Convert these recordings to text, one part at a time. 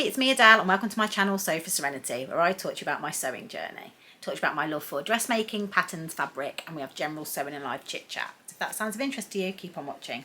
Hey, it's me Adele and welcome to my channel Sew for Serenity, where I talk to you about my sewing journey. Talk to you about my love for dressmaking, patterns, fabric, and we have general sewing and live chit chat. If that sounds of interest to you, keep on watching.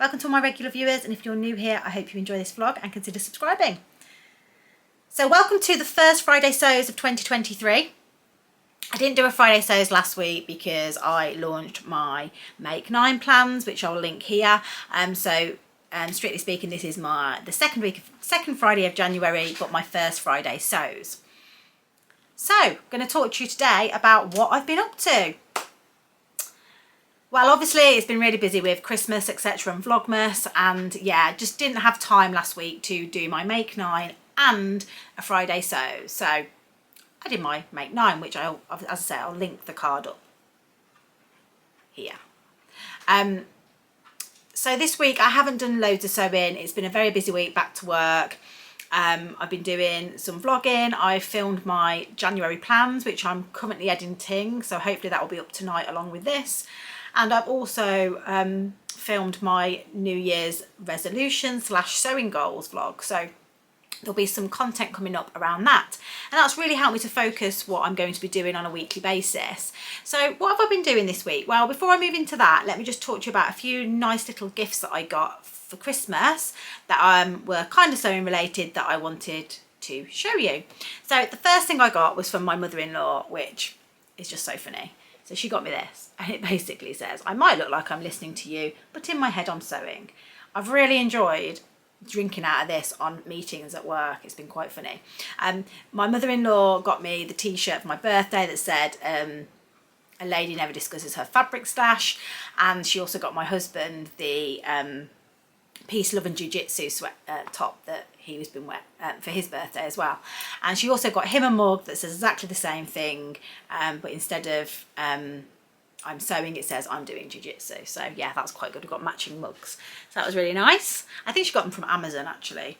Welcome to all my regular viewers, and if you're new here, I hope you enjoy this vlog and consider subscribing. So welcome to the first Friday Sews of 2023. I didn't do a Friday Sews last week because I launched my Make 9 plans, which I'll link here. Strictly speaking, this is the second Friday of January, but my first Friday Sews. So, I'm going to talk to you today about what I've been up to. Well, obviously it's been really busy with Christmas, etc. and Vlogmas, and yeah, just didn't have time last week to do my Make 9 and a Friday Sew. So I did my Make 9, which as I say, I'll link the card up here. So this week I haven't done loads of sewing. It's been a very busy week, back to work. I've been doing some vlogging. I filmed my January plans, which I'm currently editing, so hopefully that will be up tonight along with this. And I've also filmed my New Year's resolution / sewing goals vlog. So there'll be some content coming up around that, and that's really helped me to focus what I'm going to be doing on a weekly basis. So what have I been doing this week? Well, before I move into that, let me just talk to you about a few nice little gifts that I got for Christmas that were kind of sewing related that I wanted to show you. So the first thing I got was from my mother-in-law, which is just so funny. So she got me this, and it basically says, "I might look like I'm listening to you, but in my head I'm sewing." I've really enjoyed drinking out of this on meetings at work. It's been quite funny. My mother-in-law got me the t-shirt for my birthday that said "A lady never discusses her fabric stash," and she also got my husband the Peace, Love and Jiu-Jitsu top that he was been wearing for his birthday as well. And she also got him a mug that says exactly the same thing, but instead of I'm sewing, it says I'm doing jiu-jitsu. So yeah, that's quite good. We've got matching mugs, so that was really nice. I think she got them from Amazon actually.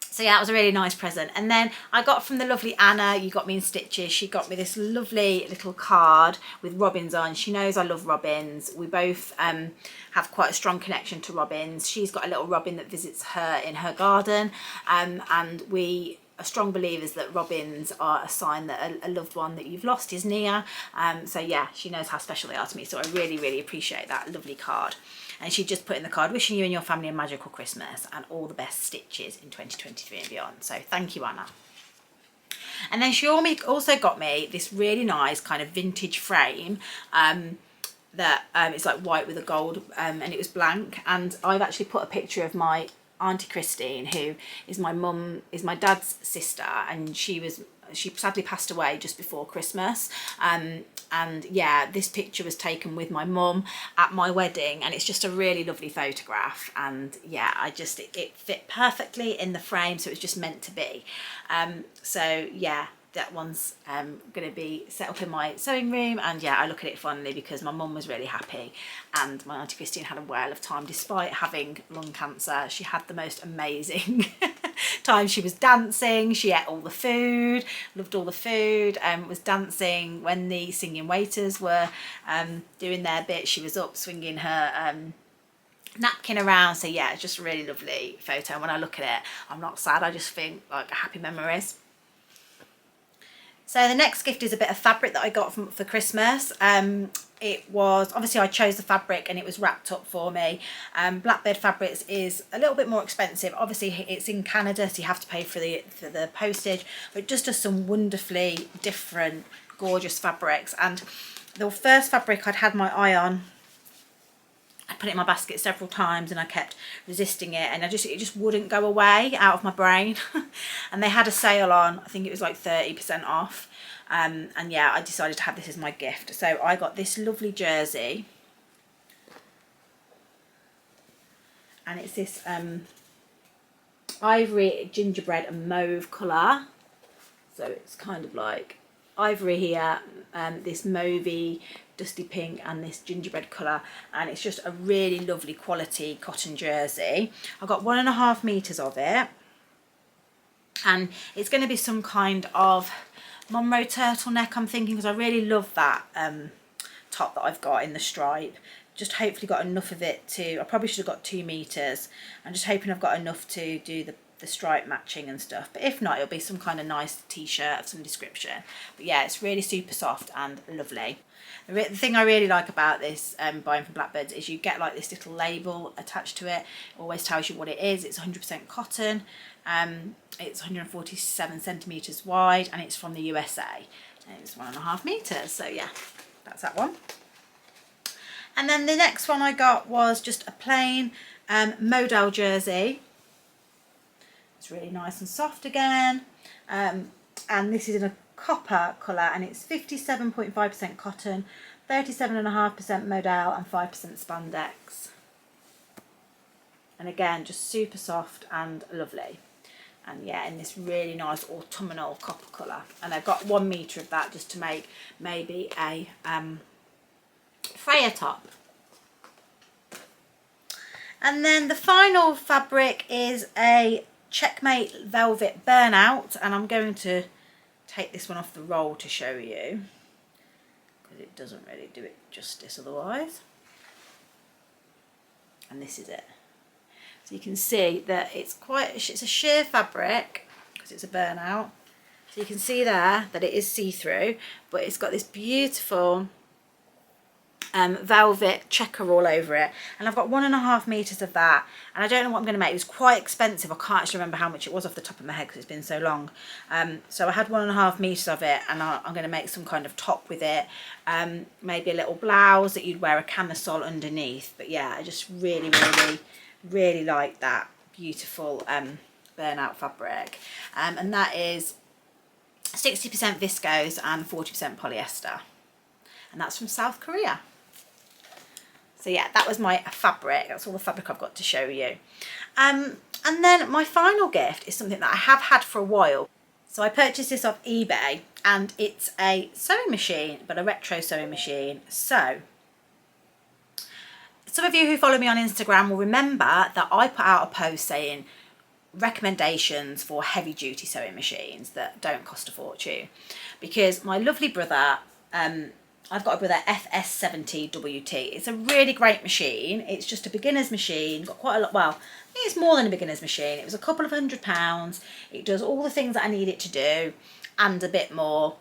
So yeah, it was a really nice present. And then I got from the lovely Anna, you got me in stitches, she got me this lovely little card with robins on. She knows I love robins. We both have quite a strong connection to robins. She's got a little robin that visits her in her garden, and we are strong believers that robins are a sign that a loved one that you've lost is near. So yeah, she knows how special they are to me, so I really, really appreciate that lovely card. And she just put in the card, "Wishing you and your family a magical Christmas and all the best stitches in 2023 and beyond." So thank you, Anna. And then she also got me this really nice kind of vintage frame that it's like white with a gold, and it was blank. And I've actually put a picture of my Auntie Christine, who is my dad's sister, and she sadly passed away just before Christmas. And yeah, this picture was taken with my mum at my wedding, and it's just a really lovely photograph. And yeah, it fit perfectly in the frame, so it was just meant to be. So yeah, that one's going to be set up in my sewing room, and yeah, I look at it fondly because my mum was really happy, and my Auntie Christine had a whale of time despite having lung cancer. She had the most amazing time. She was dancing, she ate all the food, loved all the food, was dancing when the singing waiters were doing their bit. She was up swinging her napkin around. So yeah, it's just a really lovely photo, and when I look at it, I'm not sad, I just think like happy memories. So the next gift is a bit of fabric that I got for Christmas. It was, obviously I chose the fabric and it was wrapped up for me. Blackbird Fabrics is a little bit more expensive. Obviously it's in Canada, so you have to pay for the postage, but it just does some wonderfully different, gorgeous fabrics. And the first fabric I'd had my eye on, I put it in my basket several times and I kept resisting it, and it just wouldn't go away out of my brain. And they had a sale on, I think it was like 30% off, and yeah, I decided to have this as my gift. So I got this lovely jersey, and it's this ivory, gingerbread and mauve colour. So it's kind of like ivory here, this mauvey, dusty pink, and this gingerbread colour, and it's just a really lovely quality cotton jersey. I got 1.5 meters of it, and it's going to be some kind of Monroe turtleneck, I'm thinking, because I really love that top that I've got in the stripe. Just hopefully got enough of it to, I probably should have got 2 meters. I'm just hoping I've got enough to do the stripe matching and stuff, but if not, it'll be some kind of nice t-shirt of some description. But yeah, it's really super soft and lovely. The thing I really like about this buying from Blackbirds is you get like this little label attached to it. It always tells you what it is. It's 100% cotton. It's 147 centimeters wide, and it's from the USA. And it's 1.5 meters. So yeah, that's that one. And then the next one I got was just a plain modal jersey. It's really nice and soft again, and this is in a copper colour, and it's 57.5% cotton, 37.5% modal and 5% spandex. And again, just super soft and lovely. And yeah, in this really nice autumnal copper colour. And I've got 1 metre of that just to make maybe a Freya top. And then the final fabric is a Checkmate Velvet Burnout, and I'm going to take this one off the roll to show you because it doesn't really do it justice otherwise. And this is it. So you can see that it's a sheer fabric because it's a burnout. So you can see there that it is see-through, but it's got this beautiful velvet checker all over it, and I've got 1.5 meters of that, and I don't know what I'm going to make. It was quite expensive. I can't actually remember how much it was off the top of my head because it's been so long. So I had 1.5 meters of it, and I'm going to make some kind of top with it, maybe a little blouse that you'd wear a camisole underneath. But yeah, I just really like that beautiful burnout fabric, and that is 60% viscose and 40% polyester, and that's from South Korea. So yeah, that was my fabric. That's all the fabric I've got to show you. And then my final gift is something that I have had for a while. So I purchased this off eBay, and it's a sewing machine, but a retro sewing machine. So some of you who follow me on Instagram will remember that I put out a post saying recommendations for heavy duty sewing machines that don't cost a fortune, because my lovely brother, I've got a brother, FS70WT. It's a really great machine. It's just a beginner's machine. Got quite a lot, well, I think it's more than a beginner's machine. It was a couple of £100. It does all the things that I need it to do and a bit more.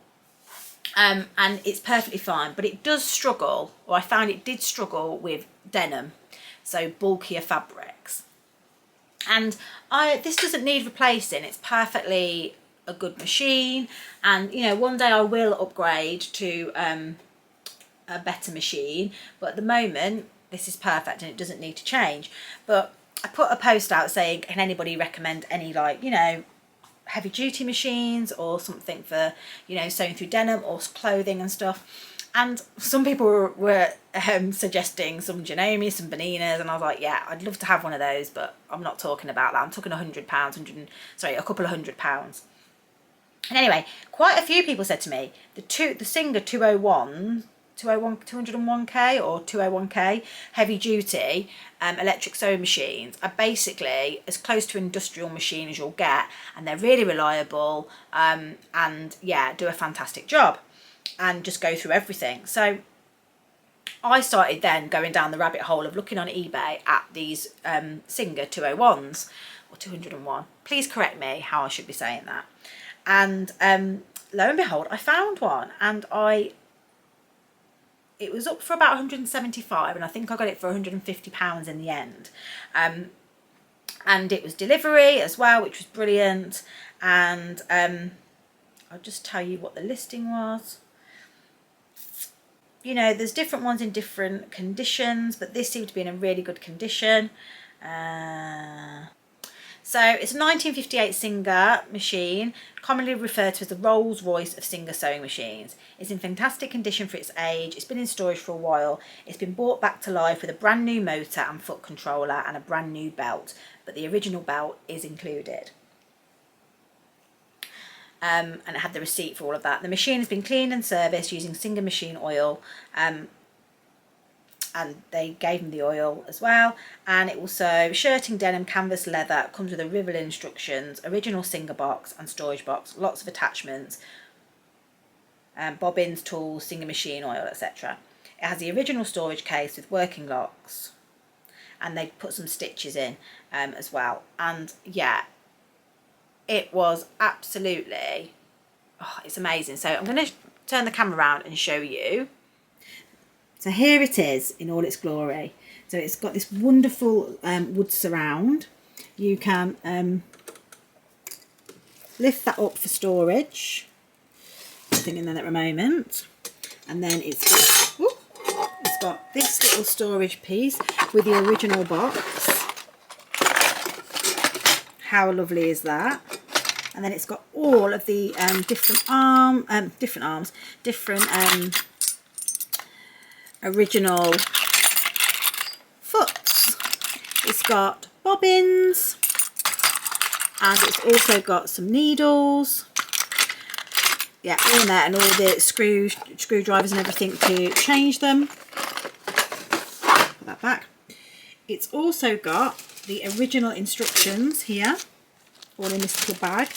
And it's perfectly fine, but it does struggle, or I found it did struggle with denim, so bulkier fabrics. And this doesn't need replacing. It's perfectly a good machine, and you know, one day I will upgrade to a better machine, but at the moment this is perfect and it doesn't need to change. But I put a post out saying, can anybody recommend any, like, you know, heavy duty machines or something for, you know, sewing through denim or clothing and stuff. And some people were suggesting some Genomi, some Boninas, and I was like, yeah, I'd love to have one of those, but I'm not talking about that. I'm talking £100, a couple of £100. And anyway, quite a few people said to me, the Singer 201K or 201K heavy duty electric sewing machines are basically as close to an industrial machine as you'll get, and they're really reliable, and yeah, do a fantastic job and just go through everything. So I started then going down the rabbit hole of looking on eBay at these Singer 201s or 201. Please correct me how I should be saying that. And lo and behold, I found one, and it was up for about 175, and I think I got it for £150 in the end. And it was delivery as well, which was brilliant. And I'll just tell you what the listing was. You know, there's different ones in different conditions, but this seemed to be in a really good condition. So it's a 1958 Singer machine, commonly referred to as the Rolls Royce of Singer sewing machines. It's in fantastic condition for its age. It's been in storage for a while. It's been brought back to life with a brand new motor and foot controller and a brand new belt, but the original belt is included. And it had the receipt for all of that. The machine has been cleaned and serviced using Singer machine oil, and they gave me the oil as well. And it also shirting, denim, canvas, leather, comes with a rivet instructions, original Singer box and storage box, lots of attachments, bobbins, tools, Singer machine oil, etc. It has the original storage case with working locks, and they put some stitches in as well. And yeah, It was absolutely, oh, it's amazing. So I'm going to turn the camera around and show you. So here it is in all its glory. So it's got this wonderful wood surround. You can lift that up for storage. Nothing in there at the moment. And then it's got this little storage piece with the original box. How lovely is that? And then it's got all of the different original foots. It's got bobbins, and it's also got some needles. Yeah, all in there, and all the screwdrivers and everything to change them. Put that back. It's also got the original instructions here, all in this little bag.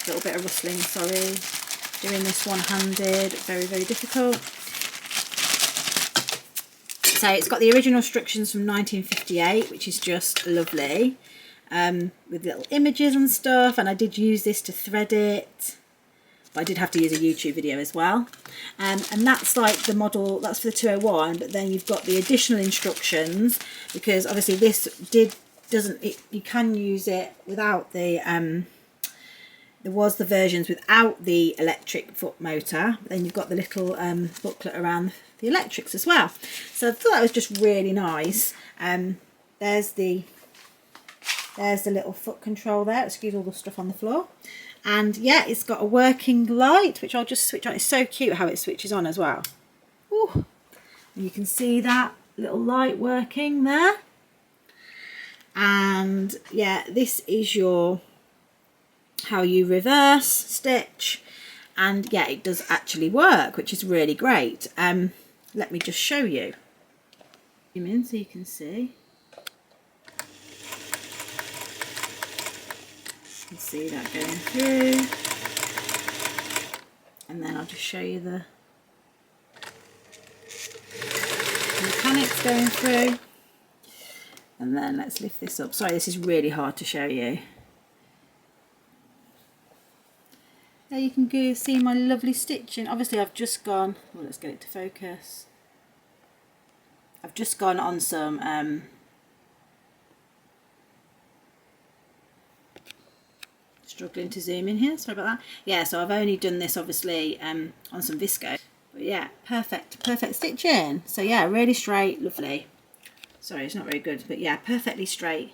A little bit of rustling, sorry. Doing this one-handed, very, very difficult. So it's got the original instructions from 1958, which is just lovely. With little images and stuff, and I did use this to thread it, but I did have to use a YouTube video as well. And that's like the model, that's for the 201, but then you've got the additional instructions, because obviously this you can use it without the there was the versions without the electric foot motor, but then you've got the little booklet around the electrics as well. So I thought that was just really nice. There's the little foot control there. Excuse all the stuff on the floor. And yeah, it's got a working light, which I'll just switch on. It's so cute how it switches on as well. Ooh. And you can see that little light working there. And yeah, this is how you reverse stitch. And yeah, it does actually work, which is really great. Let me just show you. Zoom in so you can see. You can see that going through, and then I'll just show you the mechanics going through, and then let's lift this up. Sorry, this is really hard to show you. There you can go see my lovely stitching. Obviously I've just gone, well, let's get it to focus. I've just gone on some struggling to zoom in here, sorry about that. Yeah, so I've only done this obviously on some visco, but yeah, perfect stitching. So yeah, really straight, lovely. Sorry, it's not very good, but yeah, perfectly straight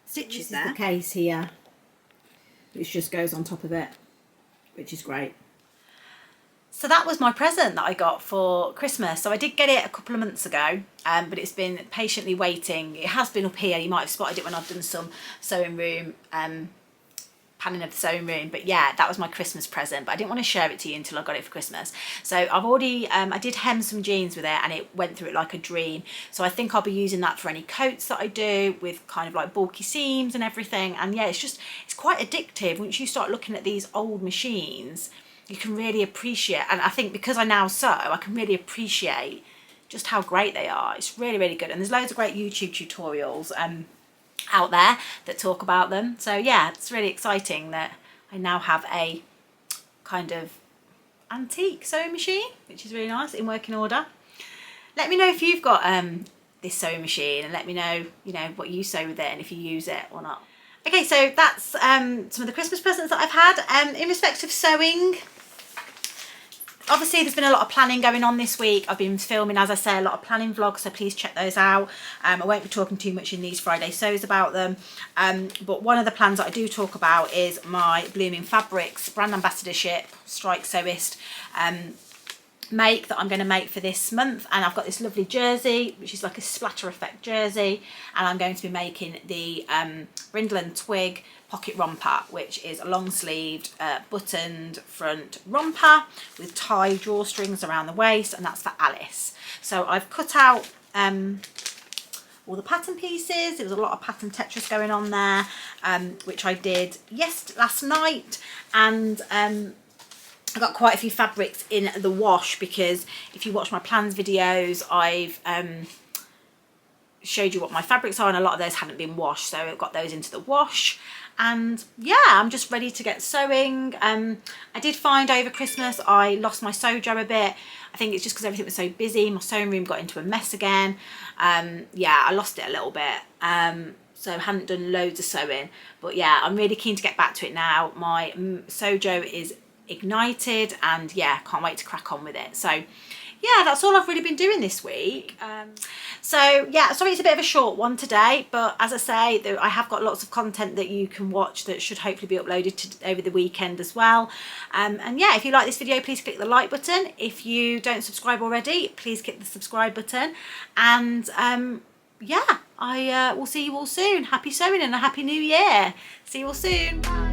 stitches there. This is the case here, which just goes on top of it, which is great. So that was my present that I got for Christmas. So I did get it a couple of months ago, but it's been patiently waiting. It has been up here. You might have spotted it when I've done some sewing room panning of the sewing room, but yeah, that was my Christmas present, but I didn't want to share it to you until I got it for Christmas. So I've already I did hem some jeans with it, and it went through it like a dream. So I think I'll be using that for any coats that I do with kind of like bulky seams and everything. And yeah, it's quite addictive. Once you start looking at these old machines, you can really appreciate, and I think because I now sew, I can really appreciate just how great they are. It's really, really good, and there's loads of great YouTube tutorials out there that talk about them. So yeah, it's really exciting that I now have a kind of antique sewing machine, which is really nice, in working order. Let me know if you've got this sewing machine, and let me know, you know, what you sew with it and if you use it or not. Okay, so that's some of the Christmas presents that I've had. In respect of sewing, obviously there's been a lot of planning going on this week. I've been filming, as I say, a lot of planning vlogs, so please check those out. I won't be talking too much in these Friday sews about them, but one of the plans that I do talk about is my Blooming Fabrics brand ambassadorship strike sewist make that I'm going to make for this month. And I've got this lovely jersey, which is like a splatter effect jersey, and I'm going to be making the Brindelle and Twig pocket romper, which is a long sleeved buttoned front romper with tie drawstrings around the waist, and that's for Alice. So I've cut out all the pattern pieces. There was a lot of pattern Tetris going on there, which I did last night, and I got quite a few fabrics in the wash, because if you watch my plans videos, I've showed you what my fabrics are, and a lot of those hadn't been washed, so I've got those into the wash. and yeah, I'm just ready to get sewing. I did find over Christmas I lost my sojo a bit. I think it's just because everything was so busy. My sewing room got into a mess again. Yeah, I lost it a little bit. So I hadn't done loads of sewing, but yeah, I'm really keen to get back to it now. My sojo is ignited, and yeah, can't wait to crack on with it. So yeah, that's all I've really been doing this week. So yeah, sorry it's a bit of a short one today, but as I say, I have got lots of content that you can watch that should hopefully be uploaded over the weekend as well. And yeah, if you like this video, please click the like button. If you don't subscribe already, please click the subscribe button. And yeah, I will see you all soon. Happy sewing and a happy new year. See you all soon. Bye.